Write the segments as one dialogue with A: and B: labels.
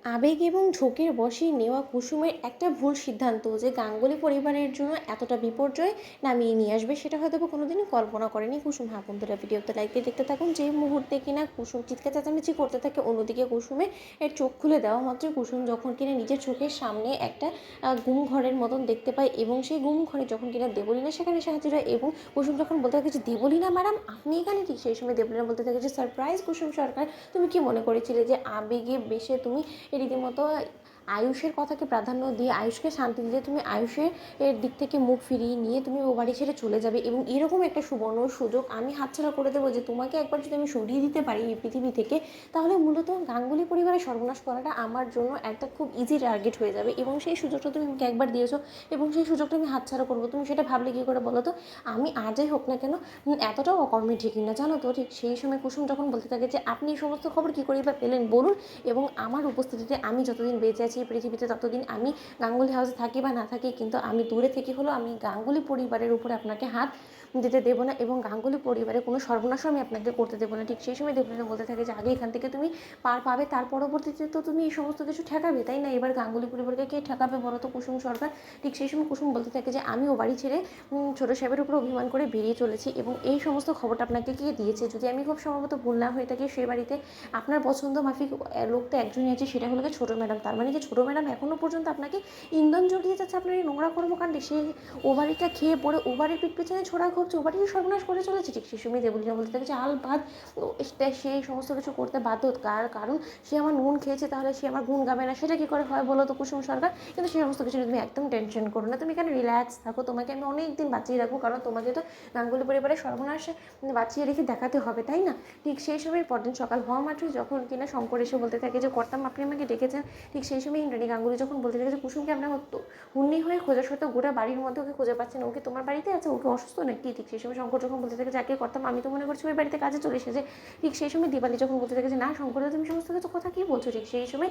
A: আবেগ এবং ঝোঁকের বশে নেওয়া কুসুমের একটা ভুল সিদ্ধান্ত যে গাঙ্গুলি পরিবারের জন্য এতটা বিপর্যয় নামিয়ে নিয়ে আসবে, সেটা হয়তো বা কোনোদিনই কল্পনা করেনি কুসুম। হ্যাঁ বন্ধুরা, ভিডিওতে লাইক দিয়ে দেখতে থাকুন। যে মুহূর্তে কিনা কুসুম চিৎকার চেঁচামেচি করতে থাকে, অন্যদিকে কুসুমে এর চোখ খুলে দেওয়া মাত্র কুসুম যখন কিনা নিজের চোখের সামনে একটা গুম ঘরের মতন দেখতে পায়, এবং সেই গুম ঘরে যখন কিনা দেবলীনা সেখানে হাজির হয়, এবং কুসুম যখন বলতে থাকে যে দেবলীনা ম্যাডাম আপনি এখানে, ঠিক সেই সময় দেবলীনা বলতে থাকে যে সারপ্রাইজ কুসুম সরকার, তুমি কি মনে করেছিলে যে আবেগে বেশে তুমি রীতিমতো আয়ুষের কথাকে প্রাধান্য দিয়ে আয়ুষকে শান্তি দিয়ে তুমি আয়ুষের দিক থেকে মুখ ফিরিয়ে নিয়ে তুমি ও বাড়ি ছেড়ে চলে যাবে, এবং এরকম একটা সুবর্ণ সুযোগ আমি হাতছাড়া করে দেবো যে তোমাকে একবার যদি আমি সরিয়ে দিতে পারি এই পৃথিবী থেকে, তাহলে মূলত গাঙ্গুলি পরিবারের সর্বনাশ করাটা আমার জন্য একটা খুব ইজি টার্গেট হয়ে যাবে, এবং সেই সুযোগটা তুমি আমাকে একবার দিয়েছো এবং সেই সুযোগটা আমি হাতছাড়া করবো, তুমি সেটা ভাবলে কী করে বলো তো? আমি আজই হোক না কেন এতটাও অকর্মী ঠিক না, জানো তো। ঠিক সেই সময় কুসুম যখন বলতে থাকে যে আপনি এই সমস্ত খবর কী করে বা পেলেন বলুন, এবং আমার উপস্থিতিতে আমি যতদিন বেঁচে আছি এই পৃথিবীতে ততদিন আমি গাঙ্গুলি হাউসে থাকি বা না থাকি, কিন্তু আমি দূরে থেকে হলেও আমি গাঙ্গুলি পরিবারের উপরে আপনাকে হাত দিতে দেবো না, এবং গাঙ্গুলি পরিবারের কোনো সর্বনাশও আমি আপনাকে করতে দেবো না। ঠিক সেই সময় দেবলীনা বলতে থাকে যে আগে এখান থেকে তুমি পার পাবে, তার পরবর্তীতে তো তুমি এই সমস্ত কিছু ঠেকাবে, তাই না? এবার গাঙ্গুলি পরিবারকে কে ঠেকাবে বলো তো? কুসুম সরকার। ঠিক সেই সময় কুসুম বলতে থাকে যে আমি ও বাড়ি ছেড়ে ছোটো সাহেবের উপর অভিমান করে বেরিয়ে চলেছি, এবং এই সমস্ত খবরটা আপনাকে কে দিয়েছে? যদি আমি খুব সম্ভবত ভুল না হয়ে থাকি, সেই বাড়িতে আপনার পছন্দ মাফিক লোক তো একজনই আছে, সেটা হলো ছোটো ম্যাডাম। তার মানে কি ছোটো ম্যাডাম এখনও পর্যন্ত আপনাকে ইন্ধন জড়িয়ে যাচ্ছে আপনার এই নোংরা কর্মকাণ্ডে? সে ও বাড়িটা খেয়ে পড়ে ও বাড়ির পিঠ পেছনে ছোড়া করছে, ও বাড়ির সর্বনাশ করে চলেছে। ঠিক সেই সময় দেবলীনা বলতে থাকে যে আল বাদ সে সমস্ত কিছু করতে বাধ্য, কারণ সে আমার নুন খেয়েছে, তাহলে সে আমার গুণ গাবে না, সেটা কী করে হয় বলো তো কুসুম সরকার? কিন্তু সেই সমস্ত কিছু তুমি একদম টেনশন করো না, তুমি এখানে রিল্যাক্স থাকো, তোমাকে আমি অনেক দিন বাঁচিয়ে রাখবো, কারণ তোমাকে তো গাঙ্গুলি পরিবারের সর্বনাশে বাঁচিয়ে রেখে দেখাতে হবে, তাই না? ঠিক সেই সময় পরদিন সকাল হওয়া মাত্র যখন কিনা শঙ্কর এসে বলতে থাকে যে কর্তাম আপনি আমাকে ডেকেছেন, ঠিক সেই সময় ইন্দ্রাণী গাঙ্গুলি যখন বলতে থাকে যে কুসুমকে আপনার হুন্নি হয়ে খোঁজা সত্ত্বেও গোটা বাড়ির মধ্যে ওকে খুঁজে পাচ্ছেন, ওকে তোমার বাড়িতে আছে, ওকে অসুস্থ নাকি? ঠিক সেই সময় শঙ্কর যখন বলতে থাকে যাকে করতাম আমি তো মনে করছি ওই বাড়িতে কাজে চলে এসেছে। ঠিক সেই সময় দীপালি যখন বলতে থাকে যে না শঙ্কর, তুমি সমস্ত কিছু কথা কী বলছো? ঠিক সেই সময়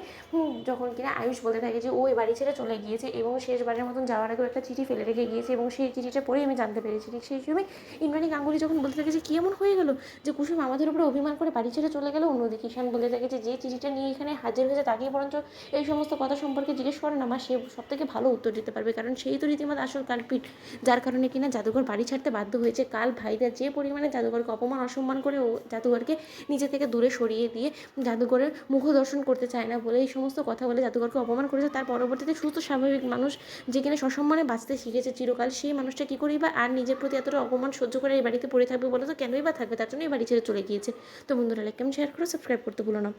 A: যখন কিনা আয়ুষ বলতে থাকে যে ও এই বাড়ি ছেড়ে চলে গিয়েছে, এবং শেষবারের মতন যাওয়ার আগেও একটা চিঠি ফেলে রেখে গিয়েছে, এবং সেই চিঠিটা পড়েই আমি জানতে পেরেছি। ঠিক সেই সময় ইন্দ্রাণী গাঙ্গুলি যখন বলতে থাকে যে কী এমন হয়ে গেল যে কুসুম আমাদের উপরে অভিমান করে বাড়ি ছেড়ে চলে গেল? অন্যদিকে ঈশান বলে থাকে যে চিঠিটা নিয়ে এখানে হাজির হয়েছে তাকেই বরঞ্চ এই সমস্ত কথা সম্পর্কে জিজ্ঞেস করেন, আমার সে সব থেকে ভালো উত্তর দিতে পারবে, কারণ সেই তো রীতিমতো আসল কালপিট, যার কারণে কিনা জাদুঘর বাড়ি ছাড়তে বাধ্য হয়েছে। কাল ভাইরা যে পরিমাণে জাদুঘরকে অপমান অসম্মান করে ও জাদুঘরকে নিজে থেকে দূরে সরিয়ে দিয়ে জাদুঘরের মুখ দর্শন করতে চায় না বলে এই সমস্ত কথা বলে জাদুঘরকে অপমান করেছে, তার পরবর্তীতে সুস্থ স্বাভাবিক মানুষ যে কিনা সসম্মানে বাঁচতে শিখেছে চিরকাল, সেই মানুষটা কী করেই বা আর নিজের প্রতি এতটা অপমান সহ্য করে এই বাড়িতে পড়ে থাকবে বলো তো? কেনই বা থাকবে? তার জন্য এই বাড়ি ছেড়ে চলে গিয়েছে। তো বন্ধুরা লাইক কমেন্ট শেয়ার করো, সাবস্ক্রাইব করতে ভুলো না।